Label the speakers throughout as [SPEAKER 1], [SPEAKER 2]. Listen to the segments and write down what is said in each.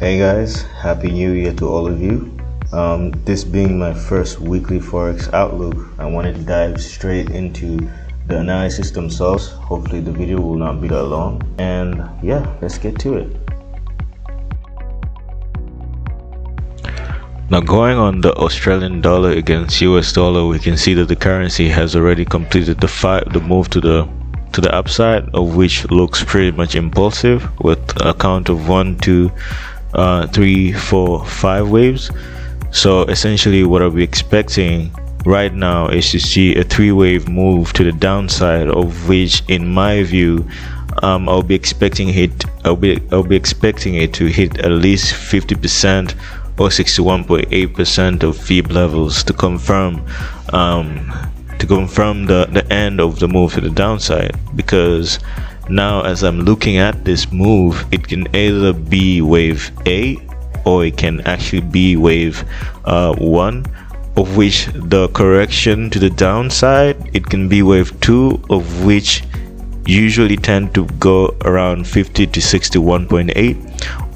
[SPEAKER 1] Hey guys, Happy New Year to all of you. This being my first weekly Forex outlook, I wanted to dive straight into the analysis themselves. Hopefully the video will not be that long. And yeah, let's get to it. Now going on the Australian dollar against US dollar, we can see that the currency has already completed the move to the upside, of which looks pretty much impulsive with a count of 1, 2, 3, 4, 5 waves. So essentially what I'll be expecting right now is to see a 3-wave move to the downside, of which in my view I'll be expecting it to hit at least 50% or 61.8% of FIB levels to confirm the end of the move to the downside. Because now as I'm looking at this move, it can either be wave A or it can actually be wave 1, of which the correction to the downside, it can be wave 2, of which usually tend to go around 50 to 61.8,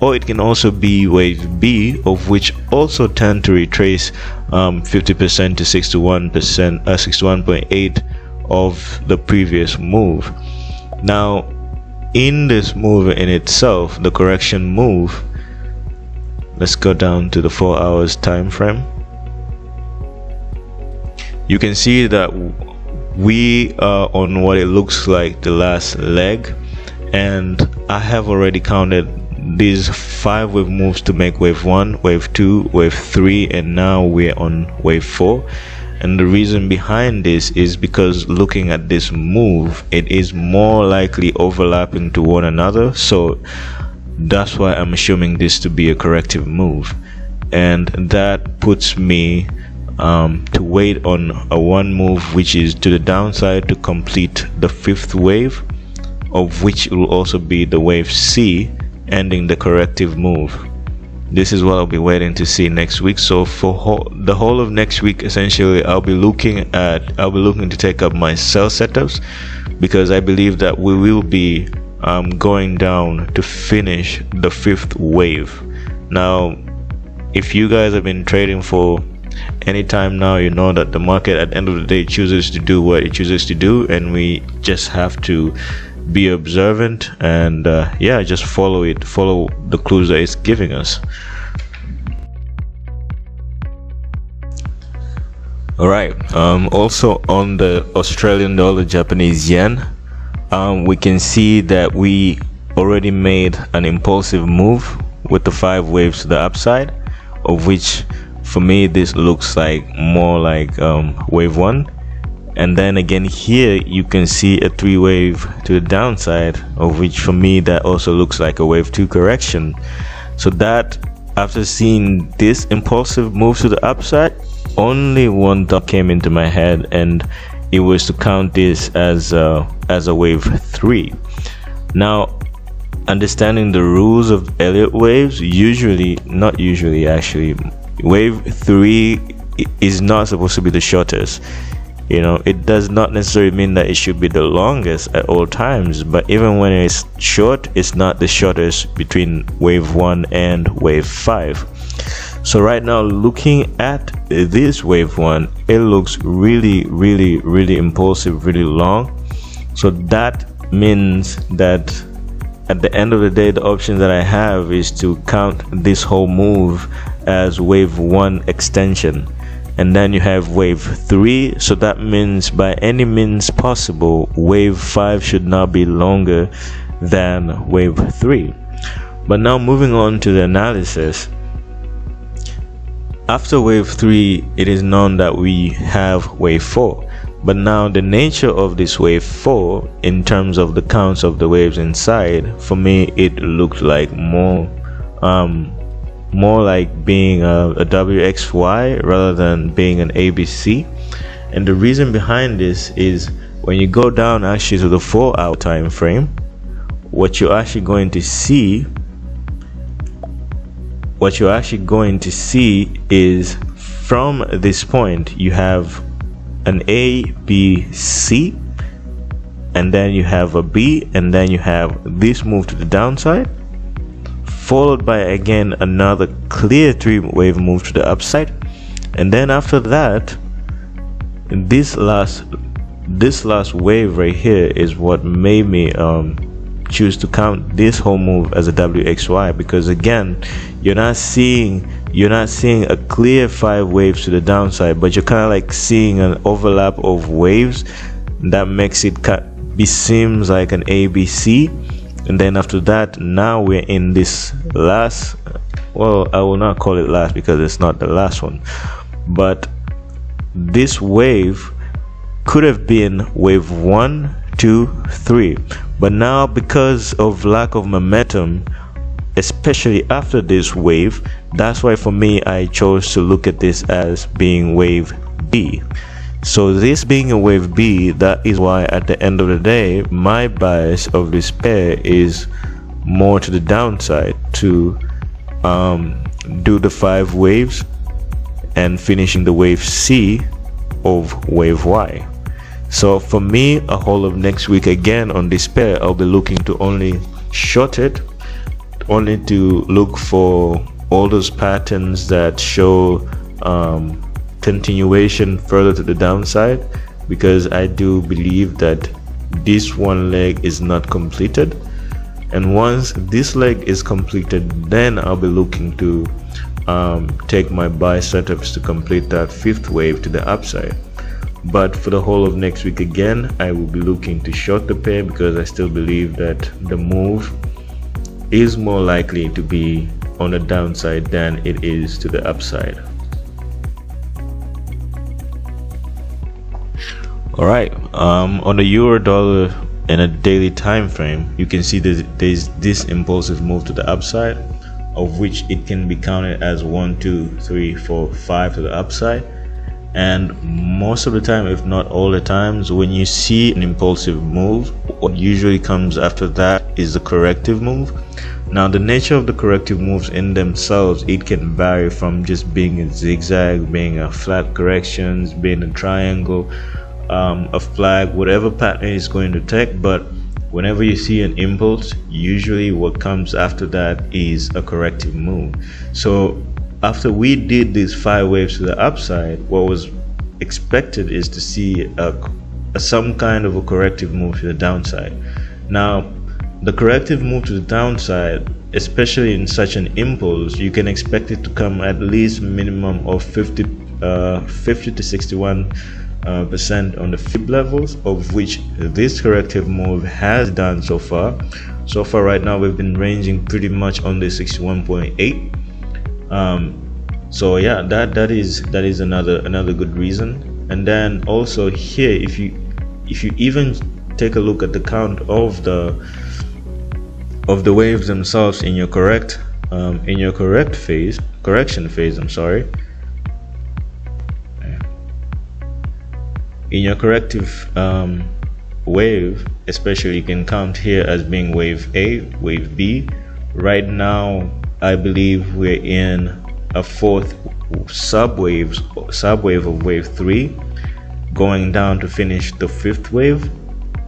[SPEAKER 1] or it can also be wave B, of which also tend to retrace 50% to 61.8 of the previous move. Now in this move in itself, the correction move, let's go down to the 4 hours time frame. You can see that we are on what it looks like the last leg, and I have already counted these 5 wave moves to make wave 1, wave 2, wave 3, and now we're on wave 4. And the reason behind this is because looking at this move, it is more likely overlapping to one another, so that's why I'm assuming this to be a corrective move, and that puts me to wait on a 1 move which is to the downside to complete the 5th wave, of which will also be the wave C, ending the corrective move. This is what I'll be waiting to see next week. So for the whole of next week, essentially I'll be looking to take up my sell setups, because I believe that we will be going down to finish the 5th wave. Now if you guys have been trading for any time now, you know that the market at the end of the day chooses to do what it chooses to do, and we just have to be observant and just follow the clues that it's giving us. Alright, also on the Australian dollar Japanese yen, we can see that we already made an impulsive move with the 5 waves to the upside, of which for me this looks like more like wave 1. And then again here you can see a 3 wave to the downside, of which for me that also looks like a wave 2 correction. So that after seeing this impulsive move to the upside, only one thought came into my head, and it was to count this as a wave 3. Now understanding the rules of Elliott waves, not usually actually, wave 3 is not supposed to be the shortest. You know, it does not necessarily mean that it should be the longest at all times, but even when it's short, it's not the shortest between wave 1 and wave 5. So right now, looking at this wave 1, it looks really impulsive, really long. So that means that at the end of the day, the option that I have is to count this whole move as wave 1 extension. And then you have wave 3, so that means by any means possible, wave 5 should not be longer than wave 3. But now moving on to the analysis, after wave 3, it is known that we have wave 4. But now the nature of this wave 4, in terms of the counts of the waves inside, for me it looked like more like being a WXY rather than being an ABC. And the reason behind this is when you go down actually to the 4-hour time frame, what you're actually going to see is from this point you have an A, B, C, and then you have a B, and then you have this move to the downside. followed by again another clear 3-wave move to the upside. And then after that, this last wave right here is what made me choose to count this whole move as a WXY, because again, you're not seeing a clear 5 waves to the downside, but you're kind of like seeing an overlap of waves that makes it seems like an ABC. And then after that, now we're in this last, well, I will not call it last because it's not the last one, but this wave could have been wave 1, 2, 3, but now because of lack of momentum, especially after this wave, that's why for me I chose to look at this as being wave B. So this being a wave B, that is why at the end of the day my bias of this pair is more to the downside, to do the 5 waves and finishing the wave C of wave Y. So for me, a whole of next week again on this pair, I'll be looking to only short it, only to look for all those patterns that show continuation further to the downside, because I do believe that this one leg is not completed, and once this leg is completed, then I'll be looking to take my buy setups to complete that 5th wave to the upside. But for the whole of next week again, I will be looking to short the pair, because I still believe that the move is more likely to be on the downside than it is to the upside. All right, on the euro dollar in a daily time frame, you can see that there's this impulsive move to the upside, of which it can be counted as 1, 2, 3, 4, 5 to the upside. And most of the time, if not all the times, when you see an impulsive move, what usually comes after that is the corrective move. Now the nature of the corrective moves in themselves, it can vary from just being a zigzag, being a flat corrections, being a triangle, a flag, whatever pattern is going to take. But whenever you see an impulse, usually what comes after that is a corrective move. So after we did these 5 waves to the upside, what was expected is to see some kind of a corrective move to the downside. Now the corrective move to the downside, especially in such an impulse, you can expect it to come at least minimum of 50 to 61 percent on the fib levels, of which this corrective move has done so far. So far right now we've been ranging pretty much on the 61.8. So yeah, that is another good reason. And then also here, if you even take a look at the count of the waves themselves in your correction phase, I'm sorry, in your corrective wave, especially, you can count here as being wave A, wave B. Right now I believe we're in a 4th subwave of wave 3, going down to finish the 5th wave,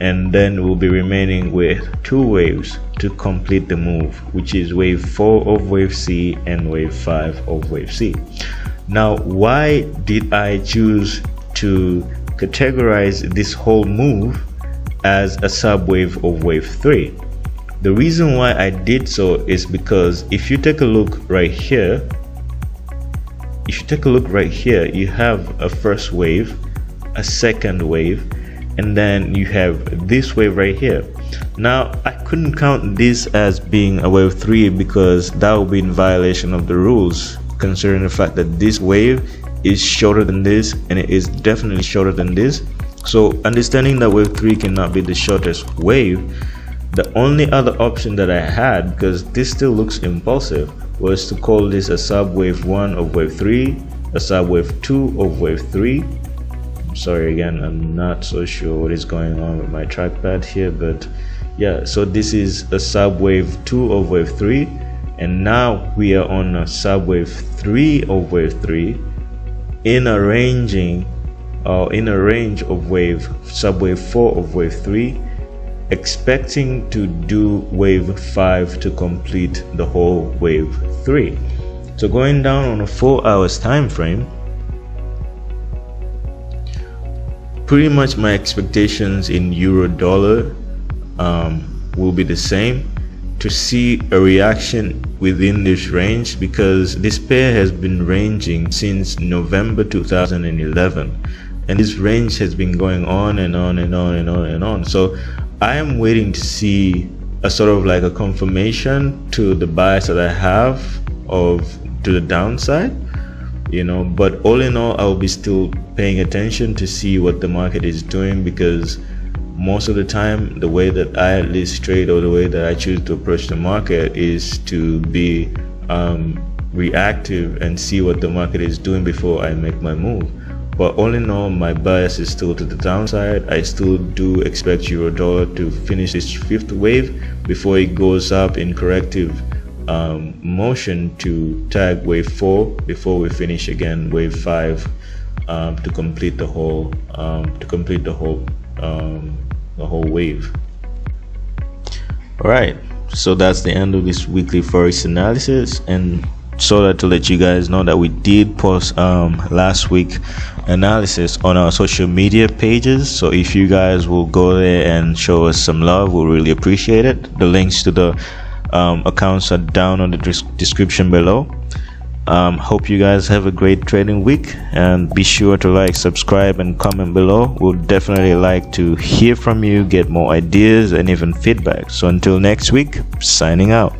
[SPEAKER 1] and then we'll be remaining with 2 waves to complete the move, which is wave 4 of wave C and wave 5 of wave C. Now why did I choose to categorize this whole move as a subwave of wave 3? The reason why I did so is because if you take a look right here, you have a first wave, a second wave, and then you have this wave right here. Now I couldn't count this as being a wave 3 because that would be in violation of the rules, considering the fact that this wave is shorter than this and it is definitely shorter than this. So understanding that wave 3 cannot be the shortest wave, the only other option that I had, because this still looks impulsive, was to call this a subwave 1 of wave 3, a subwave 2 of wave 3. I'm sorry again, I'm not so sure what is going on with my trackpad here, but yeah, so this is a subwave 2 of wave 3, and now we are on a subwave 3 of wave 3 in a range of subwave 4 of wave 3 expecting to do wave 5 to complete the whole wave 3. So going down on a 4 hours time frame, pretty much my expectations in euro dollar will be the same, to see a reaction within this range, because this pair has been ranging since November 2011, and this range has been going on and on and on and on and on. So I am waiting to see a sort of like a confirmation to the bias that I have to the downside, but all in all, I'll be still paying attention to see what the market is doing, because most of the time the way that I at least trade, or the way that I choose to approach the market, is to be reactive and see what the market is doing before I make my move. But all in all, my bias is still to the downside. I still do expect euro dollar to finish this 5th wave before it goes up in corrective motion to tag wave 4 before we finish again wave 5 to complete the whole wave. All right, so that's the end of this weekly forex analysis, and so that to let you guys know that we did post last week analysis on our social media pages. So if you guys will go there and show us some love, we'll really appreciate it. The links to the accounts are down on the description below. Hope you guys have a great trading week, and be sure to like, subscribe, and comment below. We'll definitely like to hear from you, get more ideas and even feedback. So until next week, signing out.